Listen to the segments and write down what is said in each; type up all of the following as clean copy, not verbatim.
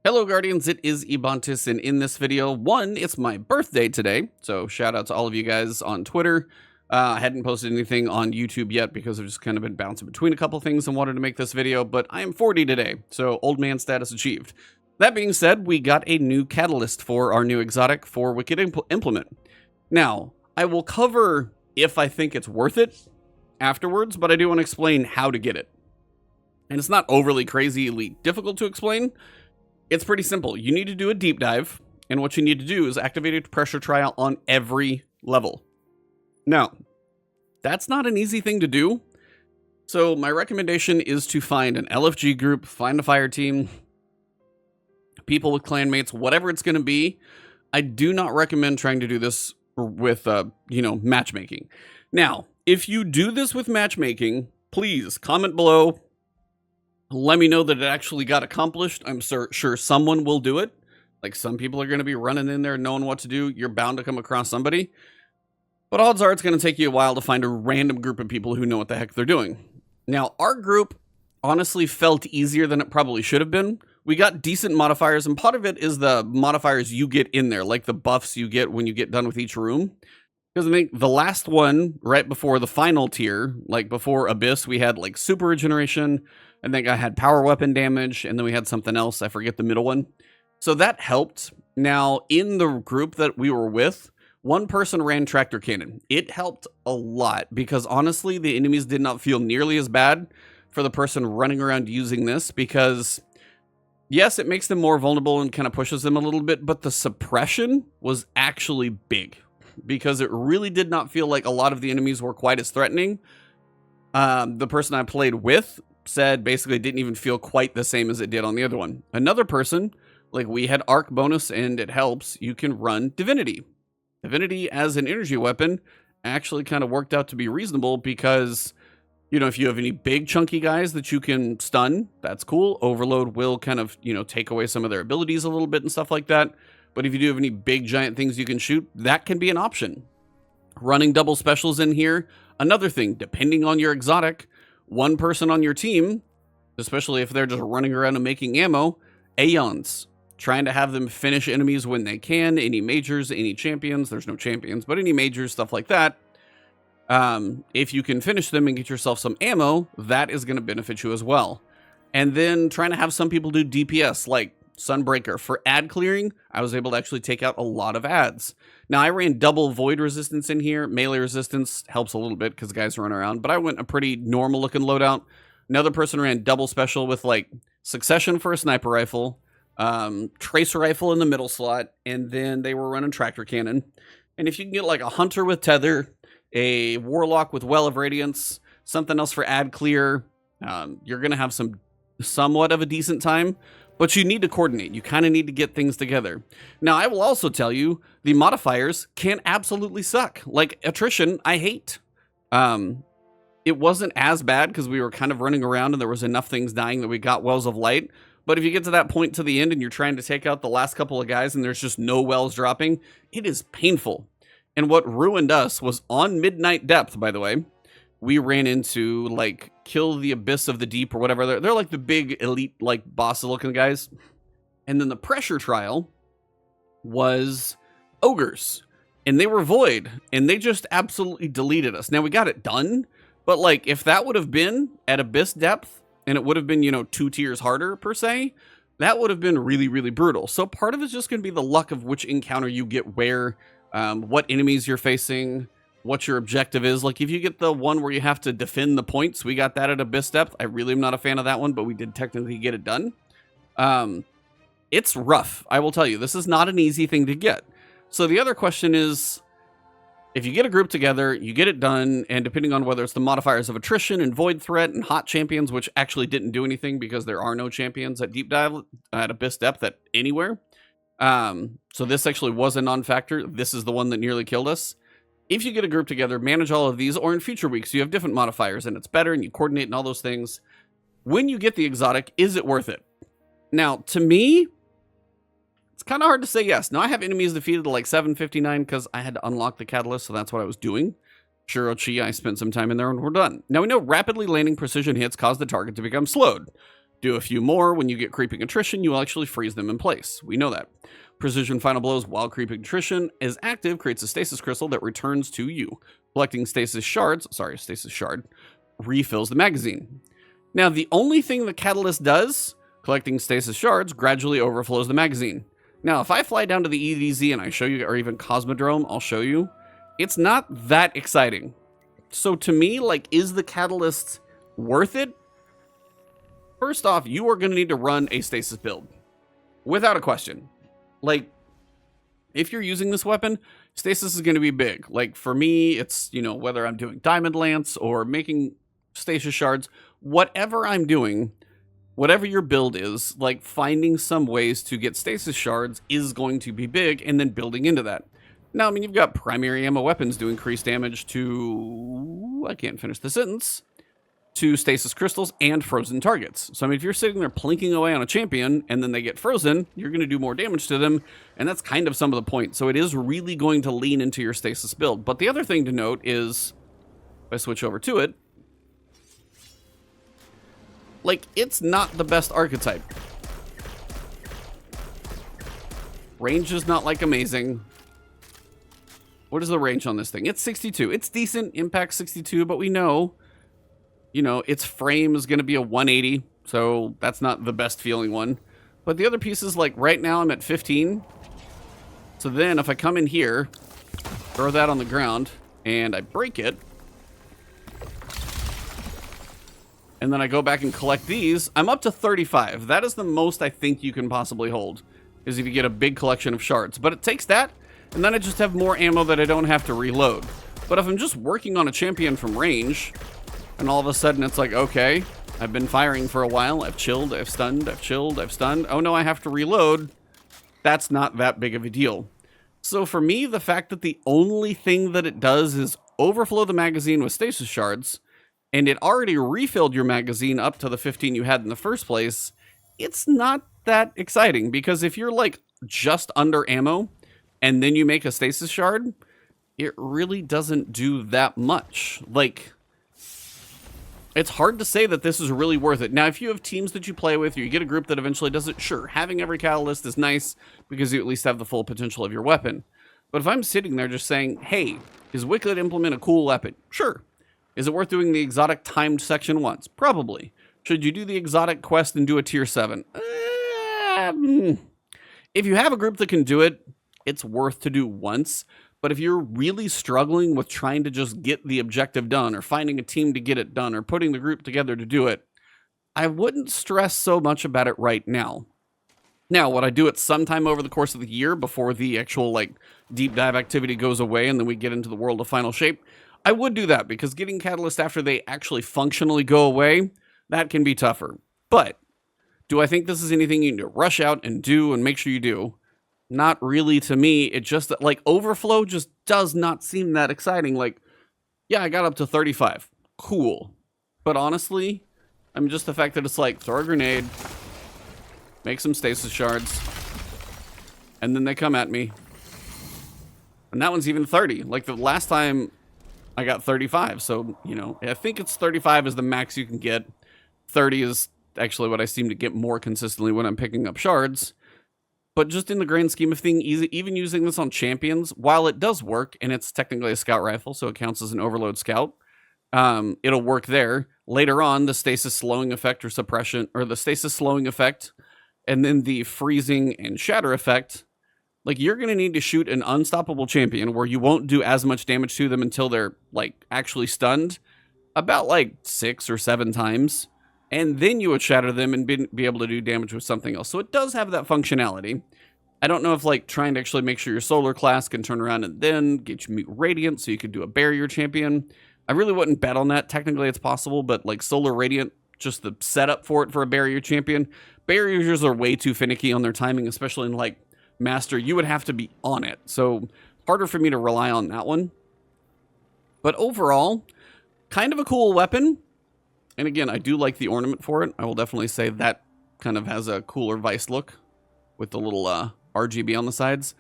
Hello Guardians, it is Ebontis, and in this video, it's my birthday today, so shout out to all of you guys on Twitter. I hadn't posted anything on YouTube yet because I've just kind of been bouncing between a couple things and wanted to make this video, but I am 40 today, so old man status achieved. That being said, we got a new catalyst for our new exotic for Wicked Implement. Now, I will cover if I think it's worth it afterwards, but I do want to explain how to get it. And it's not overly crazily difficult to explain. It's pretty simple. You need to do a deep dive, and what you need to do is activate a pressure trial on every level. Now, that's not an easy thing to do, so my recommendation is to find an LFG group, find a fire team, people with clanmates, whatever it's going to be. I do not recommend trying to do this with, matchmaking. Now, if you do this with matchmaking, please comment below. Let me know that it actually got accomplished. I'm sure someone will do it. Like, some people are going to be running in there knowing what to do. You're bound to come across somebody. But odds are it's going to take you a while to find a random group of people who know what the heck they're doing. Now, our group honestly felt easier than it probably should have been. We got decent modifiers, and part of it is the modifiers you get in there, like the buffs you get when you get done with each room. Because I think the last one, right before the final tier, like before Abyss, we had like super regeneration. I think I had power weapon damage, and then we had something else. I forget the middle one. So that helped. Now, in the group that we were with, one person ran tractor cannon. It helped a lot because honestly, the enemies did not feel nearly as bad for the person running around using this because, yes, it makes them more vulnerable and kind of pushes them a little bit, but the suppression was actually big because it really did not feel like a lot of the enemies were quite as threatening. The person I played with said basically it didn't even feel quite the same as it did on the other one. Another person, like we had arc bonus and it helps, you can run Divinity. Divinity as an energy weapon actually kind of worked out to be reasonable because, if you have any big chunky guys that you can stun, that's cool. Overload will kind of, take away some of their abilities a little bit and stuff like that. But if you do have any big giant things you can shoot, that can be an option. Running double specials in here, another thing, depending on your exotic, one person on your team, especially if they're just running around and making ammo, Aeons, trying to have them finish enemies when they can, any majors, any champions, there's no champions, but any majors, stuff like that. If you can finish them and get yourself some ammo, that is going to benefit you as well. And then trying to have some people do DPS, like Sunbreaker. For ad clearing, I was able to actually take out a lot of ads. Now, I ran double void resistance in here. Melee resistance helps a little bit because guys run around, but I went a pretty normal looking loadout. Another person ran double special with like Succession for a sniper rifle, Tracer rifle in the middle slot, and then they were running tractor cannon. And if you can get like a Hunter with Tether, a Warlock with Well of Radiance, something else for ad clear, you're going to have somewhat of a decent time. But you need to coordinate. You kind of need to get things together. Now, I will also tell you, the modifiers can absolutely suck. Like, attrition, I hate. It wasn't as bad because we were kind of running around and there was enough things dying that we got Wells of Light. But if you get to that point to the end and you're trying to take out the last couple of guys and there's just no wells dropping, it is painful. And what ruined us was on Midnight Depth, by the way. We ran into, like, Kill the Abyss of the Deep or whatever. They're like the big elite, like, boss-looking guys. And then the pressure trial was ogres. And they were void. And they just absolutely deleted us. Now, we got it done. But, like, if that would have been at Abyss depth, and it would have been, 2 tiers harder, per se, that would have been really, really brutal. So part of it's just going to be the luck of which encounter you get where, what enemies you're facing, what your objective is. Like, if you get the one where you have to defend the points, we got that at Abyss depth. I really am not a fan of that one, but we did technically get it done. It's rough, I will tell you. This is not an easy thing to get. So the other question is, if you get a group together, you get it done, and depending on whether it's the modifiers of attrition and void threat and hot champions, which actually didn't do anything because there are no champions at deep dive at Abyss depth at anywhere. So this actually was a non-factor. This is the one that nearly killed us. If you get a group together, manage all of these, or in future weeks, you have different modifiers, and it's better, and you coordinate and all those things. When you get the exotic, is it worth it? Now, to me, it's kind of hard to say yes. Now, I have enemies defeated to like 759 because I had to unlock the catalyst, so that's what I was doing. Shirochi, I spent some time in there, and we're done. Now, we know rapidly landing precision hits cause the target to become slowed. Do a few more. When you get creeping attrition, you'll actually freeze them in place. We know that. Precision final blows while creeping attrition is active creates a stasis crystal that returns to you. Collecting stasis shard refills the magazine. Now, the only thing the catalyst does, collecting stasis shards gradually overflows the magazine. Now, if I fly down to the EDZ and I show you, or even Cosmodrome, I'll show you, it's not that exciting. So to me, like, is the catalyst worth it? First off, you are going to need to run a stasis build. Without a question. Like, if you're using this weapon, stasis is going to be big. Like, for me, it's, you know, whether I'm doing Diamond Lance or making stasis shards, whatever I'm doing, whatever your build is, like, finding some ways to get stasis shards is going to be big, and then building into that. Now, I mean, you've got primary ammo weapons do increased damage to, I can't finish the sentence, to stasis crystals and frozen targets. So, I mean, if you're sitting there plinking away on a champion and then they get frozen, you're going to do more damage to them, and that's kind of some of the point. So it is really going to lean into your stasis build. But the other thing to note is, if I switch over to it, like, it's not the best archetype. Range is not, like, amazing. What is the range on this thing? It's 62. It's decent, impact 62, but we know, you know, its frame is going to be a 180, so that's not the best feeling one. But the other pieces, like, right now I'm at 15. So then if I come in here, throw that on the ground, and I break it, and then I go back and collect these, I'm up to 35. That is the most I think you can possibly hold, is if you get a big collection of shards. But it takes that, and then I just have more ammo that I don't have to reload. But if I'm just working on a champion from range, and all of a sudden it's like, okay, I've been firing for a while, I've chilled, I've stunned, I've chilled, I've stunned, oh no, I have to reload, that's not that big of a deal. So for me, the fact that the only thing that it does is overflow the magazine with stasis shards, and it already refilled your magazine up to the 15 you had in the first place, it's not that exciting, because if you're like just under ammo, and then you make a stasis shard, it really doesn't do that much. Like, it's hard to say that this is really worth it. Now, if you have teams that you play with, or you get a group that eventually does it, sure, having every catalyst is nice because you at least have the full potential of your weapon. But if I'm sitting there just saying, hey, is Wicked Implement a cool weapon? Sure. Is it worth doing the exotic timed section once? Probably. Should you do the exotic quest and do a tier 7? If you have a group that can do it, it's worth to do once. But if you're really struggling with trying to just get the objective done, or finding a team to get it done, or putting the group together to do it, I wouldn't stress so much about it right now. Now, would I do it sometime over the course of the year before the actual, like, deep dive activity goes away and then we get into the world of Final Shape? I would do that, because getting Catalyst after they actually functionally go away, that can be tougher. But do I think this is anything you need to rush out and do and make sure you do? Not really to me. It just, like, overflow just does not seem that exciting. Like, yeah, I got up to 35. Cool. But honestly, I mean, just the fact that it's like, throw a grenade, make some stasis shards, and then they come at me. And that one's even 30. Like, the last time I got 35. So, you know, I think it's 35 is the max you can get. 30 is actually what I seem to get more consistently when I'm picking up shards. But just in the grand scheme of things, even using this on champions, while it does work, and it's technically a scout rifle, so it counts as an overload scout, it'll work there. Later on, the stasis slowing effect or suppression, or the stasis slowing effect, and then the freezing and shatter effect, like, you're going to need to shoot an unstoppable champion where you won't do as much damage to them until they're, like, actually stunned, about, like, 6 or 7 times. And then you would shatter them and be able to do damage with something else. So it does have that functionality. I don't know if, like, trying to actually make sure your solar class can turn around and then get you radiant so you could do a barrier champion. I really wouldn't bet on that. Technically it's possible, but, like, solar radiant, just the setup for it for a barrier champion. Barriers are way too finicky on their timing, especially in, like, master. You would have to be on it. So harder for me to rely on that one. But overall, kind of a cool weapon. And again, I do like the ornament for it. I will definitely say that kind of has a cooler Vice look with the little RGB on the sides.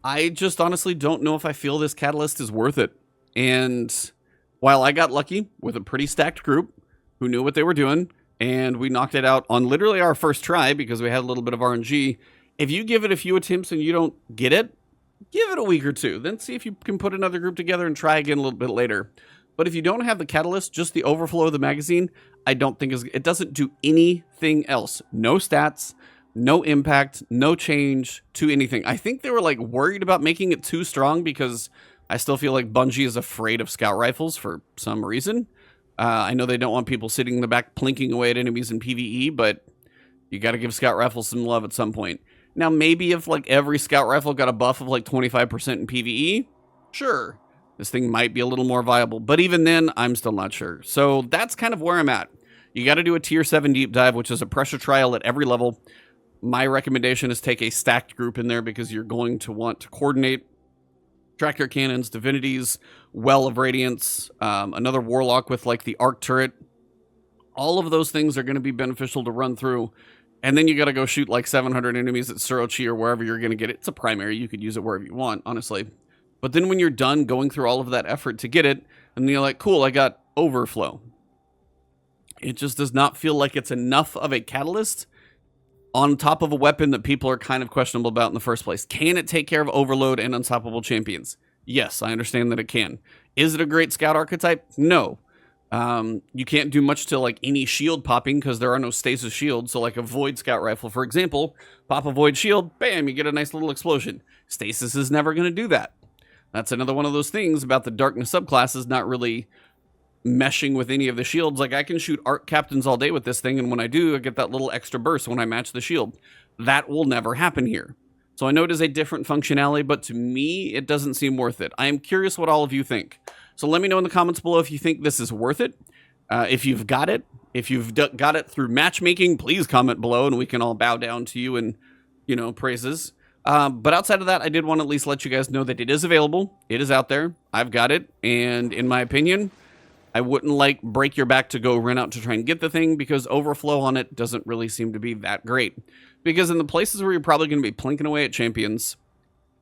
I just honestly don't know if I feel this Catalyst is worth it. And while I got lucky with a pretty stacked group who knew what they were doing, and we knocked it out on literally our first try because we had a little bit of RNG. If you give it a few attempts and you don't get it, give it a week or two. Then see if you can put another group together and try again a little bit later. But if you don't have the catalyst, just the overflow of the magazine, I don't think it doesn't do anything else. No stats, no impact, no change to anything. I think they were like worried about making it too strong because I still feel like Bungie is afraid of scout rifles for some reason. I know they don't want people sitting in the back plinking away at enemies in PvE, but you got to give scout rifles some love at some point. Now, maybe if like every scout rifle got a buff of like 25% in PvE, sure, this thing might be a little more viable. But even then, I'm still not sure. So that's kind of where I'm at. You got to do a tier 7 deep dive, which is a pressure trial at every level. My recommendation is take a stacked group in there because you're going to want to coordinate tractor cannons, divinities, well of radiance, another warlock with like the arc turret. All of those things are going to be beneficial to run through. And then you got to go shoot like 700 enemies at Surochi or wherever you're going to get it. It's a primary. You could use it wherever you want, honestly. But then when you're done going through all of that effort to get it, and you're like, cool, I got overflow. It just does not feel like it's enough of a catalyst on top of a weapon that people are kind of questionable about in the first place. Can it take care of overload and unstoppable champions? Yes, I understand that it can. Is it a great scout archetype? No. You can't do much to like any shield popping because there are no stasis shields. So like a void scout rifle, for example, pop a void shield, bam, you get a nice little explosion. Stasis is never going to do that. That's another one of those things about the darkness subclasses not really meshing with any of the shields. Like I can shoot arc captains all day with this thing, and when I do, I get that little extra burst when I match the shield. That will never happen here. So I know it is a different functionality, but to me, it doesn't seem worth it. I am curious what all of you think. So let me know in the comments below if you think this is worth it. If you've got it. If you've got it through matchmaking, please comment below and we can all bow down to you and, you know, praises. But outside of that, I did want to at least let you guys know that it is available. It is out there. I've got it. And in my opinion, I wouldn't like break your back to go run out to try and get the thing because overflow on it doesn't really seem to be that great. Because in the places where you're probably going to be plinking away at champions,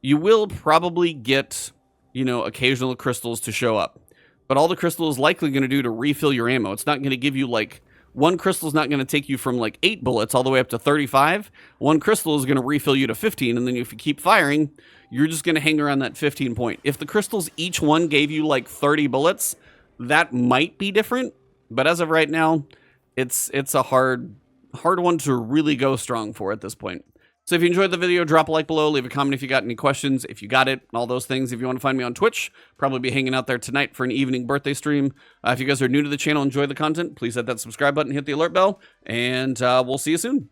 you will probably get, you know, occasional crystals to show up. But all the crystal is likely going to do to refill your ammo. It's not going to give you like, one crystal is not going to take you from like 8 bullets all the way up to 35. One crystal is going to refill you to 15. And then if you keep firing, you're just going to hang around that 15 point. If the crystals, each one gave you like 30 bullets, that might be different. But as of right now, it's a hard one to really go strong for at this point. So if you enjoyed the video, drop a like below, leave a comment if you got any questions, if you got it, all those things. If you want to find me on Twitch, probably be hanging out there tonight for an evening birthday stream. If you guys are new to the channel, enjoy the content, please hit that subscribe button, hit the alert bell, and we'll see you soon.